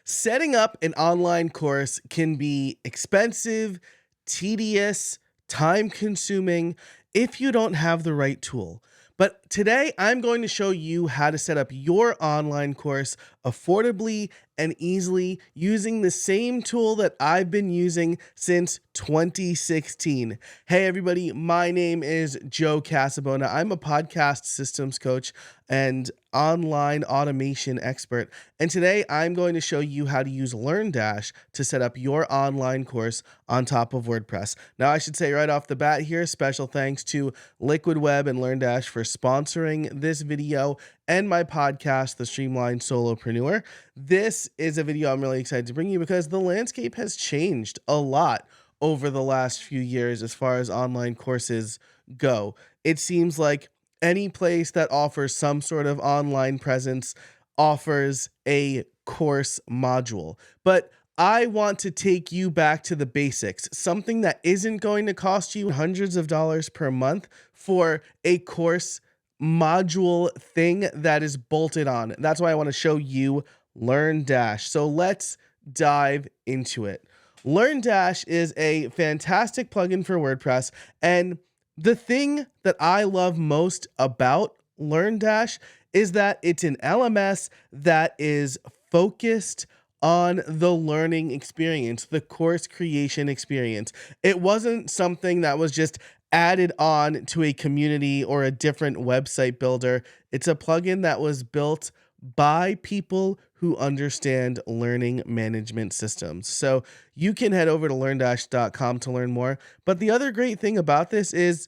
Setting up an online course can be expensive, tedious, time consuming if you don't have the right tool. But today I'm going to show you how to set up your online course affordably and easily using the same tool that I've been using since 2016. Hey everybody, my name is Joe Casabona. I'm a podcast systems coach and online automation expert. And today I'm going to show you how to use LearnDash to set up your online course on top of WordPress. Now, I should say right off the bat here, special thanks to Liquid Web and LearnDash for sponsoring this video and my podcast, The Streamlined Solopreneur. This is a video I'm really excited to bring you because the landscape has changed a lot over the last few years as far as online courses go. It seems like any place that offers some sort of online presence offers a course module. But I want to take you back to the basics, something that isn't going to cost you hundreds of dollars per month for a course module thing that is bolted on. That's why I want to show you LearnDash. So let's dive into it. LearnDash is a fantastic plugin for WordPress, and the thing that I love most about LearnDash is that it's an LMS that is focused on the learning experience, the course creation experience. It wasn't something that was just added on to a community or a different website builder. It's a plugin that was built by people who understand learning management systems. So you can head over to learndash.com to learn more. But the other great thing about this is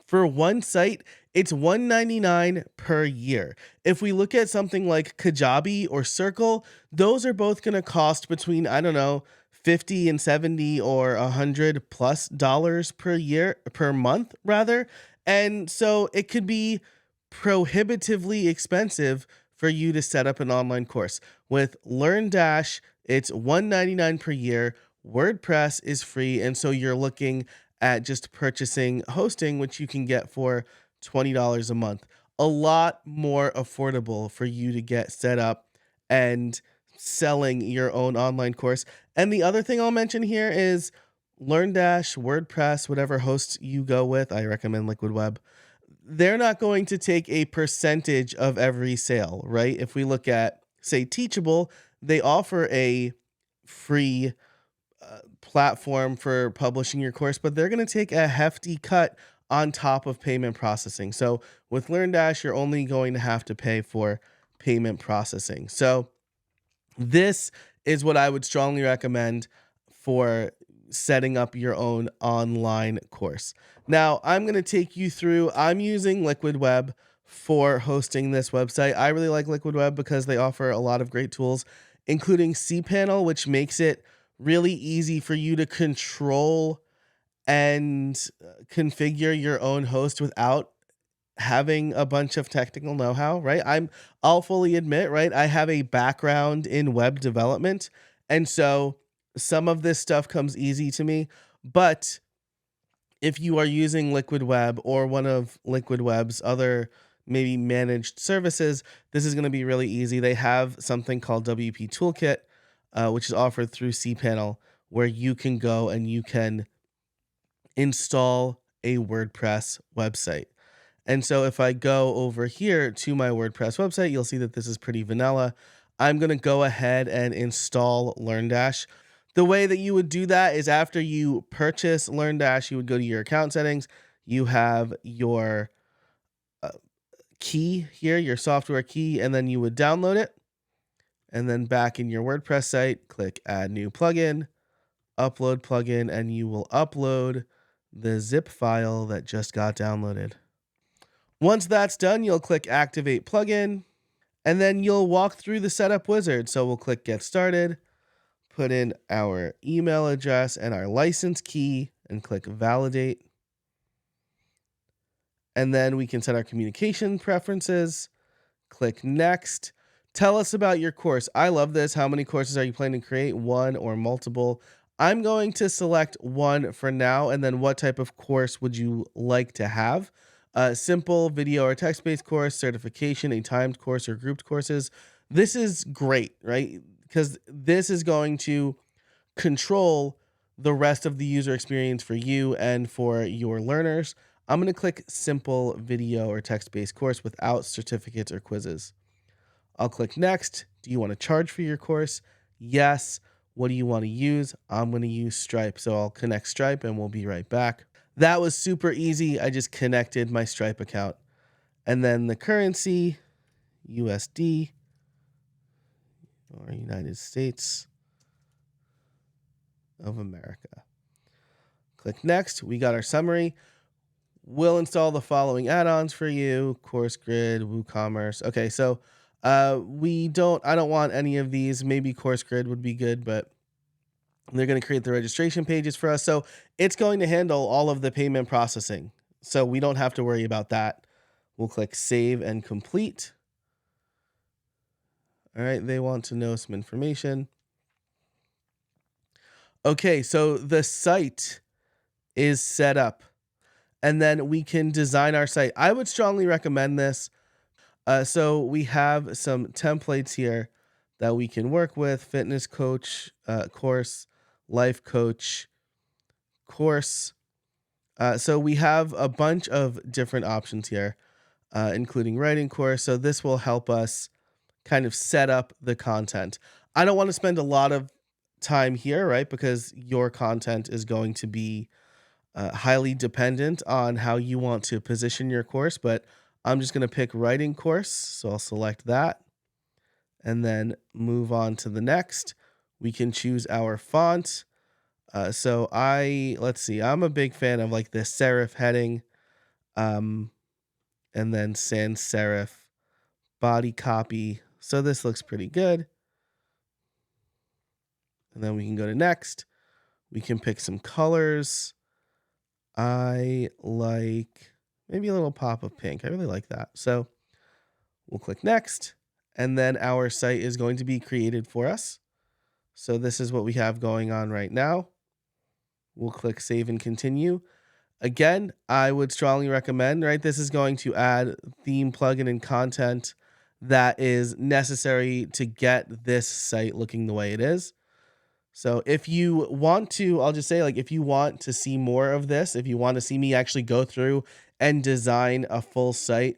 for one site, it's $199 per year. If we look at something like Kajabi or Circle, those are both going to cost between, I don't know, 50 and 70 or $100+ per month rather. And so it could be prohibitively expensive for you to set up an online course. With LearnDash, it's $199 per year. WordPress is free, and so you're looking at just purchasing hosting, which you can get for $20 a month. A lot more affordable for you to get set up and selling your own online course. And the other thing I'll mention here is LearnDash, WordPress, whatever host you go with, I recommend Liquid Web. They're not going to take a percentage of every sale, right? If we look at, say, Teachable, they offer a free platform for publishing your course, but they're going to take a hefty cut on top of payment processing. So with LearnDash, you're only going to have to pay for payment processing. So this is what I would strongly recommend for setting up your own online course. Now, I'm going to take you through, I'm using Liquid Web for hosting this website. I really like Liquid Web because they offer a lot of great tools, including cPanel, which makes it really easy for you to control and configure your own host without having a bunch of technical know-how, right? I'll fully admit, right? I have a background in web development, and so some of this stuff comes easy to me. But if you are using Liquid Web or one of Liquid Web's other maybe managed services, this is going to be really easy. They have something called WP Toolkit, which is offered through cPanel, where you can go and you can install a WordPress website. And so if I go over here to my WordPress website, you'll see that this is pretty vanilla. I'm going to go ahead and install LearnDash. The way that you would do that is after you purchase LearnDash, you would go to your account settings. You have your key here, your software key, and then you would download it. And then back in your WordPress site, click Add New Plugin, Upload Plugin, and you will upload the zip file that just got downloaded. Once that's done, you'll click Activate Plugin, and then you'll walk through the setup wizard. So we'll click Get Started, put in our email address and our license key, and click Validate. And then we can set our communication preferences, click Next. Tell us about your course. I love this. How many courses are you planning to create? One or multiple? I'm going to select one for now, and then what type of course would you like to have? Simple, video or text-based course, certification, a timed course, or grouped courses. This is great, right? because this is going to control the rest of the user experience for you and for your learners. I'm going to click simple video or text-based course without certificates or quizzes. I'll click next. Do you want to charge for your course? Yes. What do you want to use? I'm going to use Stripe. So I'll connect Stripe and we'll be right back. That was super easy. I just connected my Stripe account. And then the currency, USD or United States of America. Click next. We got our summary. We'll install the following add-ons for you: Course Grid, WooCommerce. Okay, so I don't want any of these. Maybe Course Grid would be good, but they're going to create the registration pages for us. So it's going to handle all of the payment processing. So we don't have to worry about that. We'll click Save and Complete. All right, they want to know some information. Okay, so the site is set up, and then we can design our site. I would strongly recommend this. So we have some templates here that we can work with: fitness coach, course, life coach, course. So we have a bunch of different options here, including writing course. So this will help us kind of set up the content. I don't want to spend a lot of time here, right? Because your content is going to be highly dependent on how you want to position your course, but I'm just going to pick writing course. So I'll select that and then move on to the next. We can choose our font. Let's see, I'm a big fan of like the serif heading, and then sans serif body copy. So this looks pretty good. And then we can go to next. We can pick some colors. I like maybe a little pop of pink. I really like that. So we'll click next, and then our site is going to be created for us. So this is what we have going on right now. We'll click Save and Continue. Again, I would strongly recommend, right? This is going to add theme, plugin, and content that is necessary to get this site looking the way it is. So if you want to, I'll just say, like, if you want to see more of this, if you want to see me actually go through and design a full site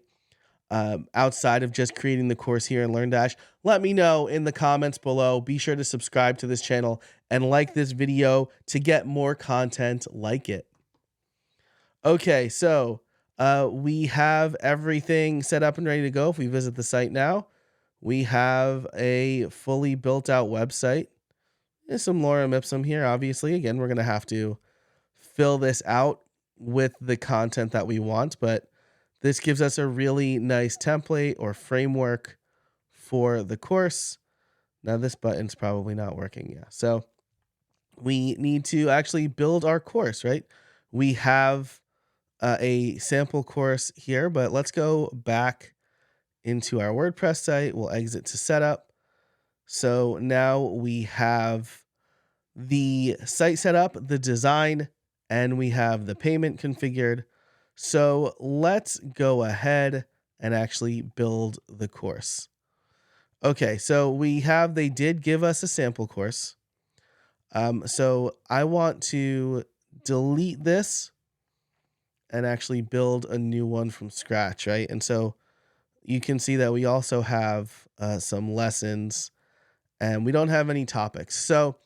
outside of just creating the course here in LearnDash, let me know in the comments below. Be sure to subscribe to this channel and like this video to get more content like it. Okay, so we have everything set up and ready to go. If we visit the site now, we have a fully built out website. There's some lorem ipsum here, obviously. Again, we're going to have to fill this out with the content that we want, but this gives us a really nice template or framework for the course. Now, this button's probably not working. Yeah, so we need to actually build our course, right? We have a sample course here, but let's go back into our WordPress site. We'll exit to setup. So now we have the site set up, the design, and we have the payment configured. So let's go ahead and actually build the course. Okay, so they did give us a sample course. So I want to delete this and actually build a new one from scratch, right? And so you can see that we also have some lessons, and we don't have any topics. So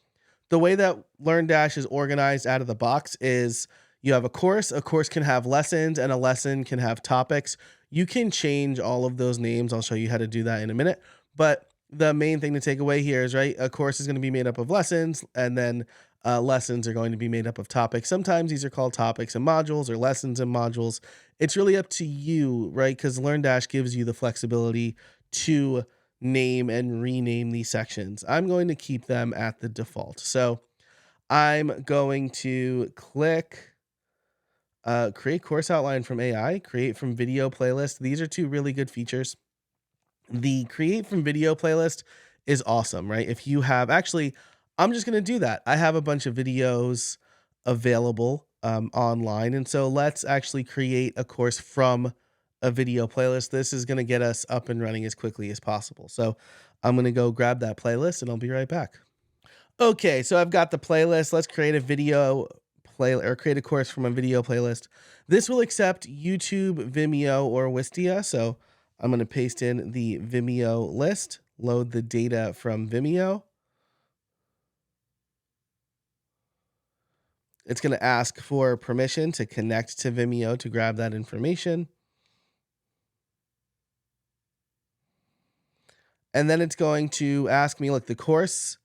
the way that LearnDash is organized out of the box is you have a course can have lessons, and a lesson can have topics. You can change all of those names. I'll show you how to do that in a minute. But the main thing to take away here is, right, a course is going to be made up of lessons, and then lessons are going to be made up of topics. Sometimes these are called topics and modules, or lessons and modules. It's really up to you, right? Because LearnDash gives you the flexibility to name and rename these sections. I'm going to keep them at the default. So I'm going to click create course outline from AI, create from video playlist. These are two really good features. The create from video playlist is awesome, right? If you have, actually, I'm just going to do that. I have a bunch of videos available online. And so let's actually create a course from a video playlist. This is going to get us up and running as quickly as possible. So I'm going to go grab that playlist and I'll be right back. Okay, so I've got the playlist. Let's create a video play or create a course from a video playlist. This will accept YouTube, Vimeo, or Wistia. So I'm going to paste in the Vimeo list, load the data from Vimeo. It's going to ask for permission to connect to Vimeo to grab that information. And then it's going to ask me, look, the course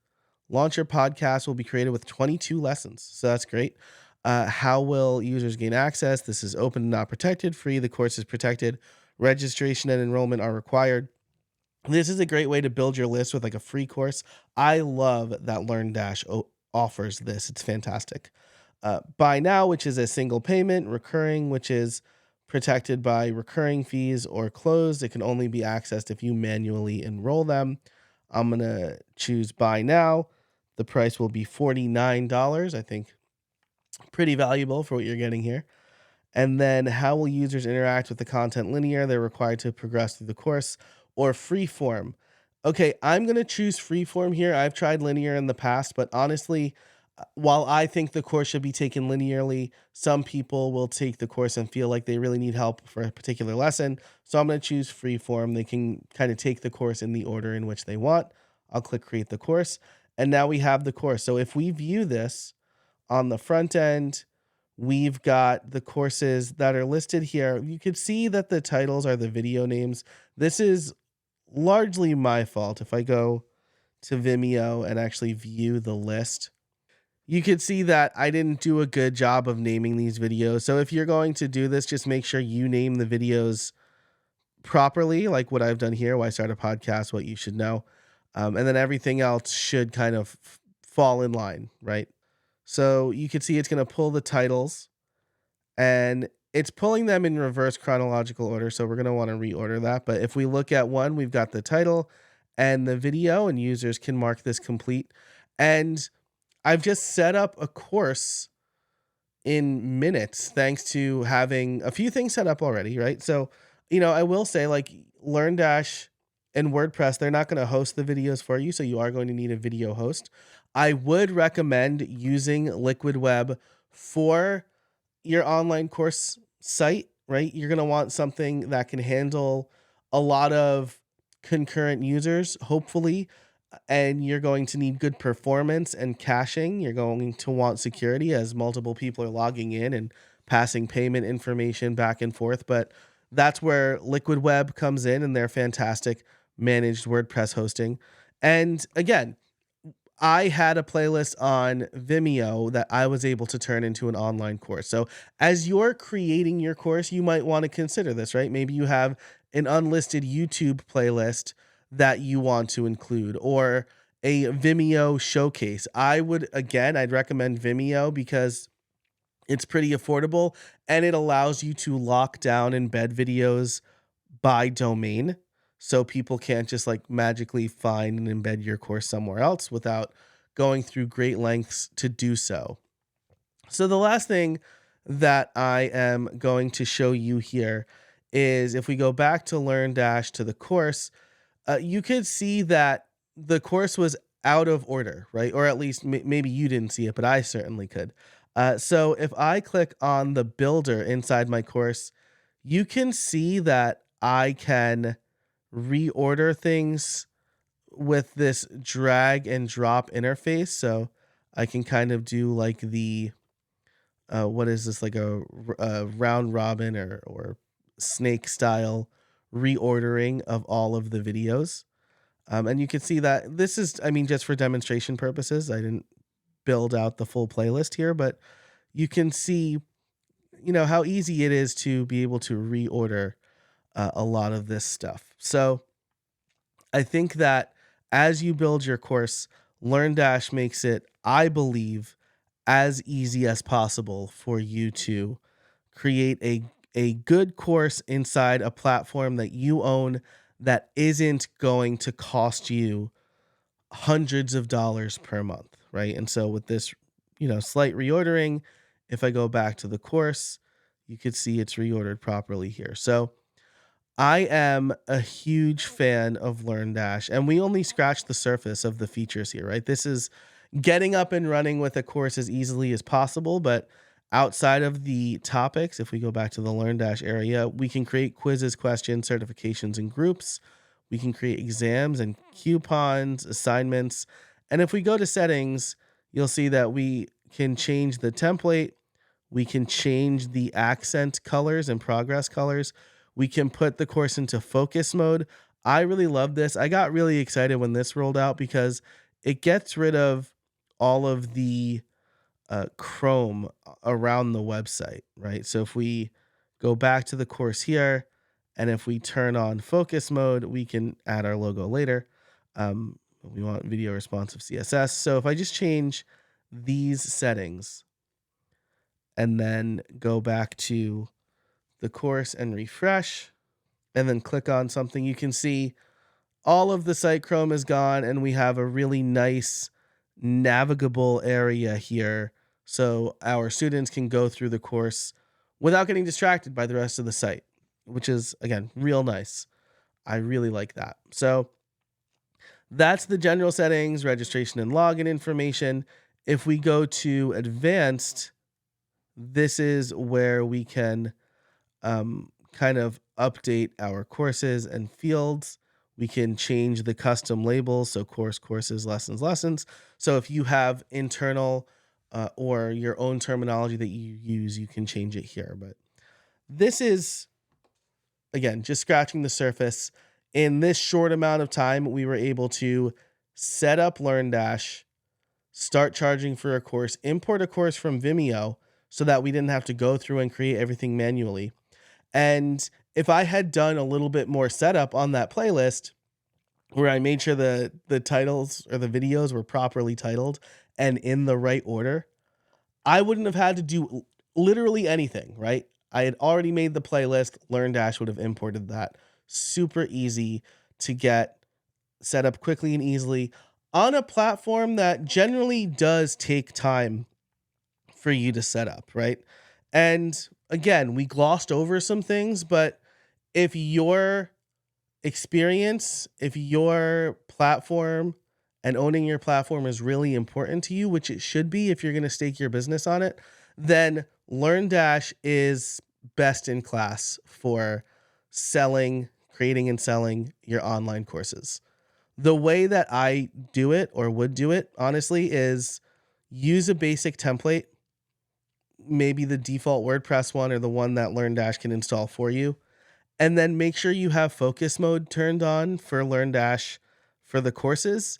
Launcher podcast will be created with 22 lessons. So that's great. How will users gain access? This is open and not protected. Free. The course is protected. Registration and enrollment are required. This is a great way to build your list with like a free course. I love that LearnDash offers this. It's fantastic. Buy now, which is a single payment. Recurring, which is protected by recurring fees, or closed. It can only be accessed if you manually enroll them. I'm going to choose buy now. The price will be $49. I think pretty valuable for what you're getting here. And then how will users interact with the content linear? They're required to progress through the course, or free form. Okay, I'm going to choose free form here. I've tried linear in the past, but honestly, while I think the course should be taken linearly, some people will take the course and feel like they really need help for a particular lesson. So I'm going to choose free form. They can kind of take the course in the order in which they want. I'll click create the course. And now we have the course. So if we view this on the front end, we've got the courses that are listed here. You could see that the titles are the video names. This is largely my fault. If I go to Vimeo and actually view the list, you could see that I didn't do a good job of naming these videos. So if you're going to do this, just make sure you name the videos properly, like what I've done here, why start a podcast, what you should know. And then everything else should kind of fall in line, right? So you can see it's going to pull the titles, and it's pulling them in reverse chronological order. So we're going to want to reorder that. But if we look at one, we've got the title and the video, and users can mark this complete. And I've just set up a course in minutes thanks to having a few things set up already, right? So, I will say, like, LearnDash and WordPress, they're not going to host the videos for you, so you are going to need a video host. I would recommend using Liquid Web for your online course site, right? You're going to want something that can handle a lot of concurrent users, hopefully, and you're going to need good performance and caching. You're going to want security as multiple people are logging in and passing payment information back and forth. But that's where Liquid Web comes in, and they're fantastic managed WordPress hosting. And again, I had a playlist on Vimeo that I was able to turn into an online course. So as you're creating your course, you might want to consider this, right? Maybe you have an unlisted YouTube playlist that you want to include, or a Vimeo showcase. I'd recommend Vimeo because it's pretty affordable and it allows you to lock down embed videos by domain. So people can't just like magically find and embed your course somewhere else without going through great lengths to do so. So the last thing that I am going to show you here is if we go back to LearnDash to the course, you could see that the course was out of order, right? Or at least maybe you didn't see it, but I certainly could. So if I click on the builder inside my course, you can see that I can reorder things with this drag and drop interface. So I can kind of do like what is this, like a round robin or snake style reordering of all of the videos. And you can see that this is, just for demonstration purposes. I didn't build out the full playlist here, but you can see, how easy it is to be able to reorder a lot of this stuff. So I think that as you build your course, LearnDash makes it, I believe, as easy as possible for you to create a good course inside a platform that you own that isn't going to cost you hundreds of dollars per month, right? And so with this, slight reordering, if I go back to the course, you could see it's reordered properly here. So I am a huge fan of LearnDash, and we only scratched the surface of the features here, right? This is getting up and running with a course as easily as possible, but outside of the topics, if we go back to the LearnDash area, we can create quizzes, questions, certifications, and groups. We can create exams and coupons, assignments. And if we go to settings, you'll see that we can change the template. We can change the accent colors and progress colors. We can put the course into focus mode. I really love this. I got really excited when this rolled out because it gets rid of all of the Chrome around the website, right? So if we go back to the course here, and if we turn on focus mode, we can add our logo later. We want video responsive CSS. So if I just change these settings and then go back to the course and refresh, and then click on something, you can see all of the site Chrome is gone, and we have a really nice navigable area here. So our students can go through the course without getting distracted by the rest of the site, which is, again, real nice. I really like that. So that's the general settings, registration and login information. If we go to advanced, this is where we can kind of update our courses and fields. We can change the custom labels. So course, courses, lessons, lessons. So if you have internal or your own terminology that you use, you can change it here. But this is, again, just scratching the surface. In this short amount of time, we were able to set up LearnDash, start charging for a course, import a course from Vimeo so that we didn't have to go through and create everything manually. And if I had done a little bit more setup on that playlist where I made sure the titles or the videos were properly titled and in the right order, I wouldn't have had to do literally anything, right? I had already made the playlist. LearnDash would have imported that. Super easy to get set up quickly and easily on a platform that generally does take time for you to set up, right? And again, we glossed over some things, but if your experience, if your platform and owning your platform is really important to you, which it should be if you're going to stake your business on it, then LearnDash is best in class for selling, creating and selling your online courses. The way that I do it or would do it, honestly, is use a basic template, maybe the default WordPress one or the one that LearnDash can install for you. And then make sure you have focus mode turned on for LearnDash for the courses,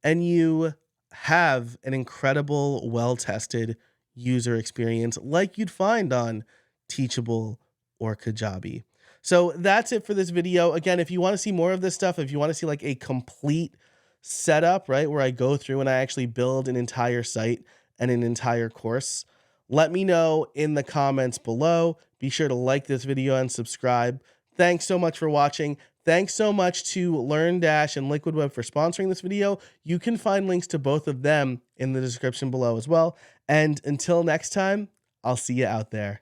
and you have an incredible, well-tested user experience like you'd find on Teachable or Kajabi. So that's it for this video. Again, if you want to see more of this stuff, if you want to see like a complete setup, right, where I go through and I actually build an entire site and an entire course, let me know in the comments below. Be sure to like this video and subscribe. Thanks so much for watching. Thanks so much to LearnDash and Liquid Web for sponsoring this video. You can find links to both of them in the description below as well. And until next time, I'll see you out there.